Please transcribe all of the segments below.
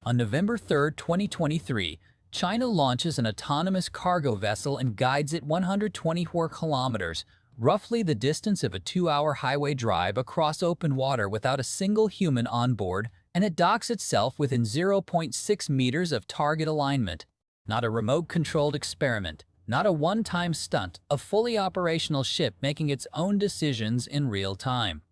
On November 3, 2023, China launches an autonomous cargo vessel and guides it 124 kilometers, roughly the distance of a 2-hour highway drive across open water without a single human on board, and it docks itself within zero point 0.6 meters of target alignment. Not a remote-controlled experiment, not a one-time stunt, a fully operational ship making its own decisions in real time.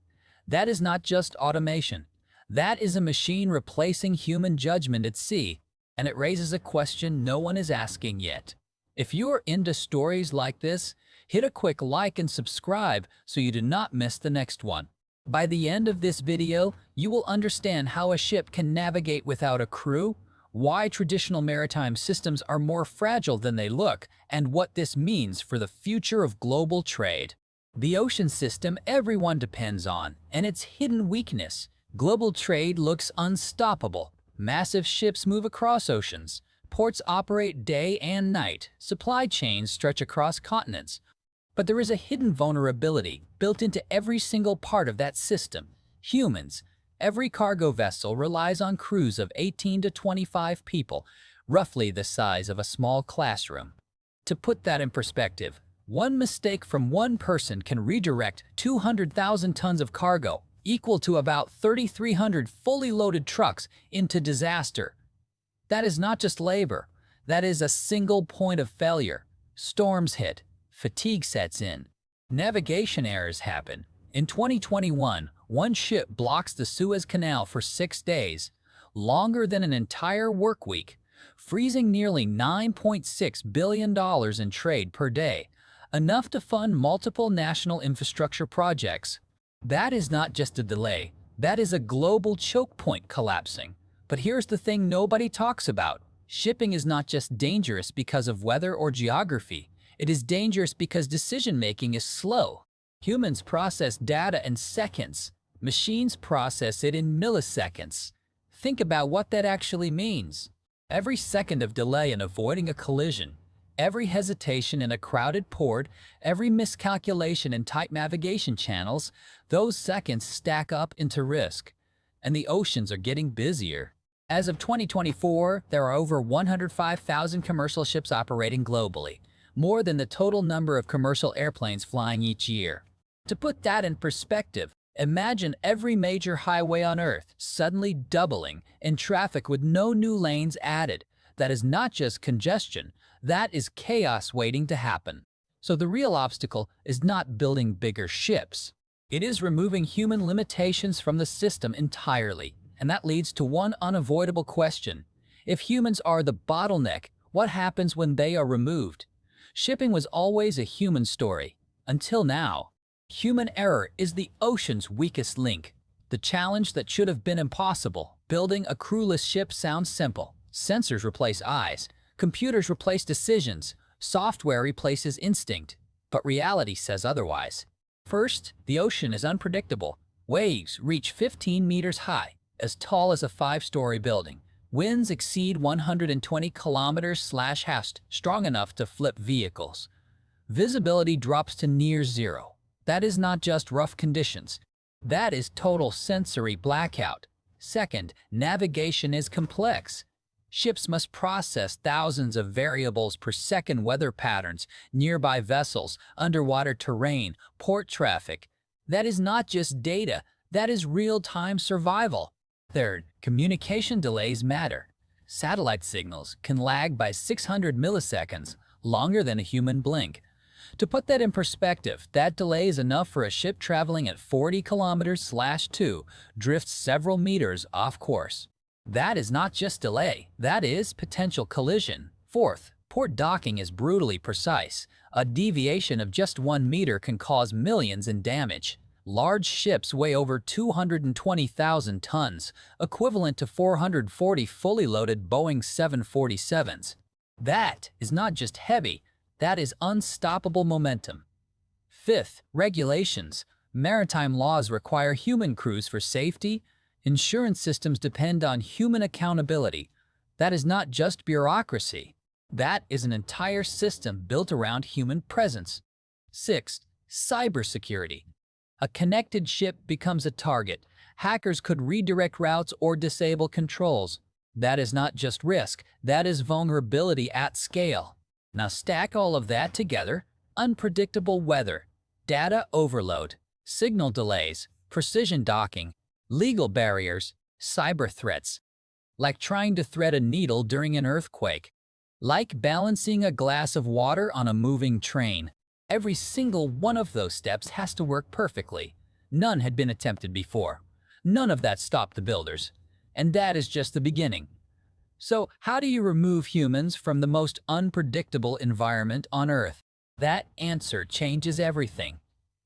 That is not just automation. That is a machine replacing human judgment at sea, and it raises a question no one is asking yet. If you are into stories like this, hit a quick like and subscribe so you do not miss the next one. By the end of this video, you will understand how a ship can navigate without a crew, why traditional maritime systems are more fragile than they look, and what this means for the future of global trade. The ocean system everyone depends on, and its hidden weakness. Global trade looks unstoppable. Massive ships move across oceans. Ports operate day and night. Supply chains stretch across continents. But there is a hidden vulnerability built into every single part of that system. Humans. Every cargo vessel relies on crews of 18 to 25 people, roughly the size of a small classroom. To put that in perspective, one mistake from one person can redirect 200,000 tons of cargo, equal to about 3,300 fully loaded trucks, into disaster. That is not just labor. That is a single point of failure. Storms hit. Fatigue sets in. Navigation errors happen. In 2021, one ship blocks the Suez Canal for 6 days, longer than an entire work week, freezing nearly $9.6 billion in trade per day, enough to fund multiple national infrastructure projects. That is not just a delay, that is a global choke point collapsing. But here's the thing nobody talks about. Shipping is not just dangerous because of weather or geography. It is dangerous because decision-making is slow. Humans process data in seconds. Machines process it in milliseconds. Think about what that actually means. Every second of delay in avoiding a collision, every hesitation in a crowded port, every miscalculation in tight navigation channels, those seconds stack up into risk. And the oceans are getting busier. As of 2024, there are over 105,000 commercial ships operating globally, more than the total number of commercial airplanes flying each year. To put that in perspective, imagine every major highway on Earth suddenly doubling in traffic with no new lanes added. That is not just congestion, that is chaos waiting to happen. So the real obstacle is not building bigger ships. It is removing human limitations from the system entirely. And that leads to one unavoidable question. If humans are the bottleneck, what happens when they are removed? Shipping was always a human story, until now. Human error is the ocean's weakest link. The challenge that should have been impossible. Building a crewless ship sounds simple. Sensors replace eyes. Computers replace decisions. Software replaces instinct. But reality says otherwise. First, the ocean is unpredictable. Waves reach 15 meters high, as tall as a 5-story building. Winds exceed 120 kilometers/h, strong enough to flip vehicles. Visibility drops to near zero. That is not just rough conditions. That is total sensory blackout. Second, navigation is complex. Ships must process thousands of variables per second: weather patterns, nearby vessels, underwater terrain, port traffic. That is not just data, that is real-time survival. Third, communication delays matter. Satellite signals can lag by 600 milliseconds, longer than a human blink. To put that in perspective, that delay is enough for a ship traveling at 40 kilometers/2 drifts several meters off course. That is not just delay, that is potential collision. Fourth, port docking is brutally precise. A deviation of just 1 meter can cause millions in damage. Large ships weigh over 220,000 tons, equivalent to 440 fully loaded Boeing 747s. That is not just heavy, that is unstoppable momentum. Fifth, regulations. Maritime laws require human crews for safety. Insurance systems depend on human accountability. That is not just bureaucracy. That is an entire system built around human presence. Sixth, cybersecurity. A connected ship becomes a target. Hackers could redirect routes or disable controls. That is not just risk, that is vulnerability at scale. Now stack all of that together: unpredictable weather, data overload, signal delays, precision docking, legal barriers, cyber threats. Like trying to thread a needle during an earthquake. Like balancing a glass of water on a moving train. Every single one of those steps has to work perfectly. None had been attempted before. None of that stopped the builders. And that is just the beginning. So, how do you remove humans from the most unpredictable environment on Earth? That answer changes everything.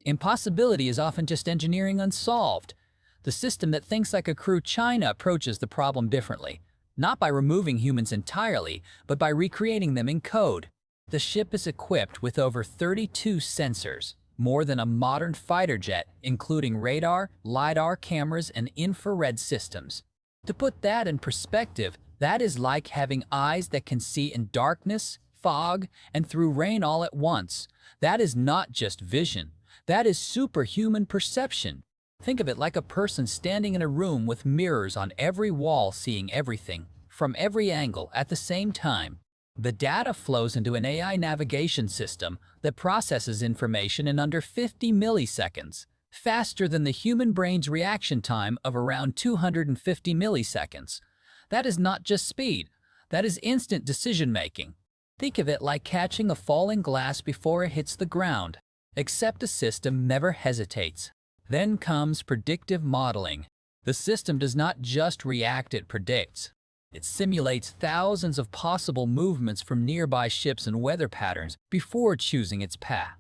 Impossibility is often just engineering unsolved. The system that thinks like a crew China approaches the problem differently, not by removing humans entirely, but by recreating them in code. The ship is equipped with over 32 sensors, more than a modern fighter jet, including radar, LiDAR cameras, and infrared systems. To put that in perspective, that is like having eyes that can see in darkness, fog, and through rain all at once. That is not just vision. That is superhuman perception. Think of it like a person standing in a room with mirrors on every wall, seeing everything from every angle at the same time. The data flows into an AI navigation system that processes information in under 50 milliseconds, faster than the human brain's reaction time of around 250 milliseconds. That is not just speed, that is instant decision-making. Think of it like catching a falling glass before it hits the ground, except the system never hesitates. Then comes predictive modeling. The system does not just react, it predicts. It simulates thousands of possible movements from nearby ships and weather patterns before choosing its path.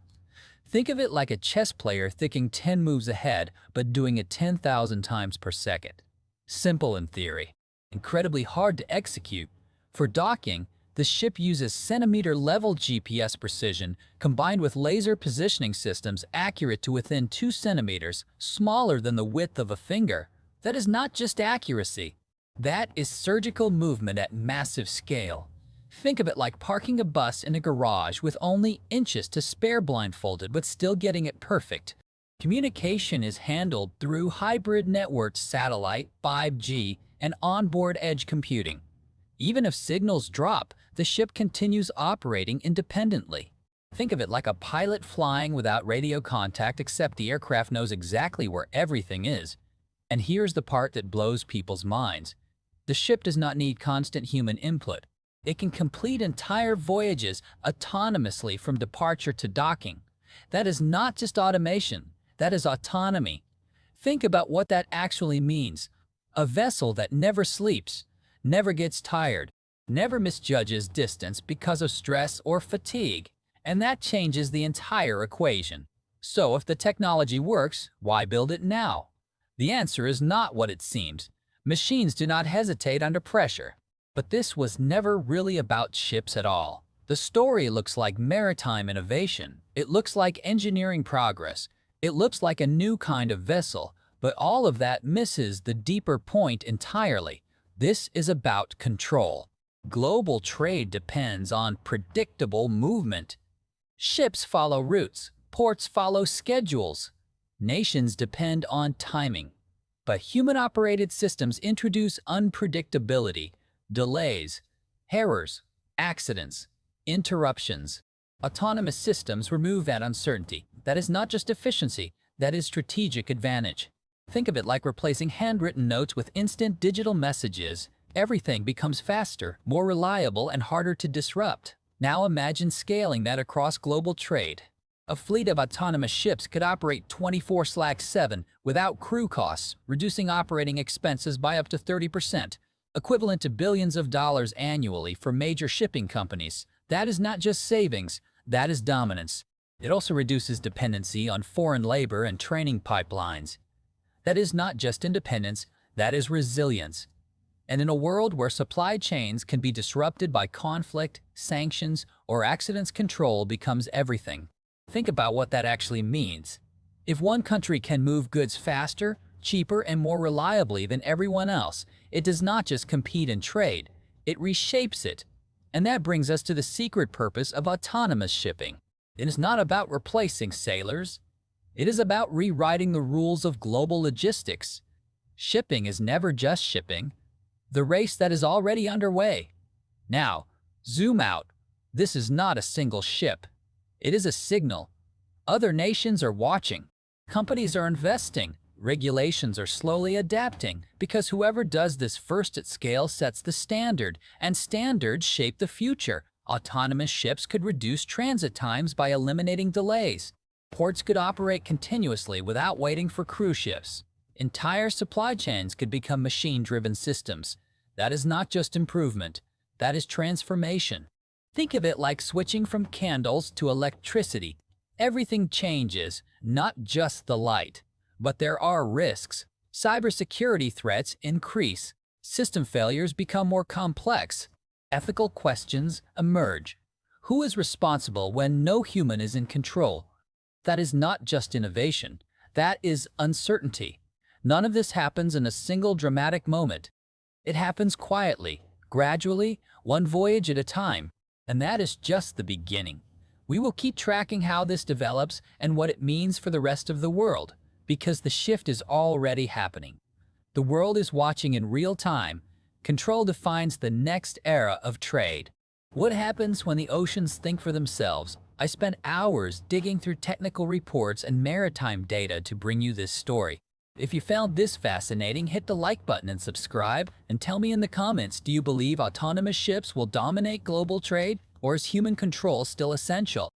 Think of it like a chess player thinking 10 moves ahead, but doing it 10,000 times per second. Simple in theory, incredibly hard to execute. For docking, the ship uses centimeter-level GPS precision combined with laser positioning systems accurate to within 2 centimeters, smaller than the width of a finger. That is not just accuracy. That is surgical movement at massive scale. Think of it like parking a bus in a garage with only inches to spare blindfolded, but still getting it perfect. Communication is handled through hybrid networks, satellite, 5G, and onboard edge computing. Even if signals drop, the ship continues operating independently. Think of it like a pilot flying without radio contact, except the aircraft knows exactly where everything is. And here's the part that blows people's minds. The ship does not need constant human input. It can complete entire voyages autonomously from departure to docking. That is not just automation, that is autonomy. Think about what that actually means. A vessel that never sleeps, never gets tired, never misjudges distance because of stress or fatigue. And that changes the entire equation. So if the technology works, why build it now? The answer is not what it seems. Machines do not hesitate under pressure. But this was never really about ships at all. The story looks like maritime innovation. It looks like engineering progress. It looks like a new kind of vessel. But all of that misses the deeper point entirely. This is about control. Global trade depends on predictable movement. Ships follow routes. Ports follow schedules. Nations depend on timing. But human-operated systems introduce unpredictability, delays, errors, accidents, interruptions. Autonomous systems remove that uncertainty. That is not just efficiency, that is strategic advantage. Think of it like replacing handwritten notes with instant digital messages. Everything becomes faster, more reliable, and harder to disrupt. Now imagine scaling that across global trade. A fleet of autonomous ships could operate 24/7 without crew costs, reducing operating expenses by up to 30%, equivalent to billions of dollars annually for major shipping companies. That is not just savings, that is dominance. It also reduces dependency on foreign labor and training pipelines. That is not just independence, that is resilience. And in a world where supply chains can be disrupted by conflict, sanctions, or accidents, control becomes everything. Think about what that actually means. If one country can move goods faster, cheaper, and more reliably than everyone else, it does not just compete in trade, it reshapes it. And that brings us to the secret purpose of autonomous shipping. It is not about replacing sailors. It is about rewriting the rules of global logistics. Shipping is never just shipping. the race that is already underway. Now, zoom out. This is not a single ship. It is a signal. Other nations are watching. Companies are investing. Regulations are slowly adapting because whoever does this first at scale sets the standard, and standards shape the future. Autonomous ships could reduce transit times by eliminating delays. Ports could operate continuously without waiting for cruise ships. Entire supply chains could become machine-driven systems. That is not just improvement. That is transformation. Think of it like switching from candles to electricity. Everything changes, not just the light. But there are risks. Cybersecurity threats increase. System failures become more complex. Ethical questions emerge. Who is responsible when no human is in control? That is not just innovation. That is uncertainty. None of this happens in a single dramatic moment. It happens quietly, gradually, one voyage at a time. And that is just the beginning. We will keep tracking how this develops and what it means for the rest of the world, because the shift is already happening. The world is watching in real time. Control defines the next era of trade. What happens when the oceans think for themselves? I spent hours digging through technical reports and maritime data to bring you this story. If you found this fascinating, hit the like button and subscribe, and tell me in the comments, do you believe autonomous ships will dominate global trade, or is human control still essential?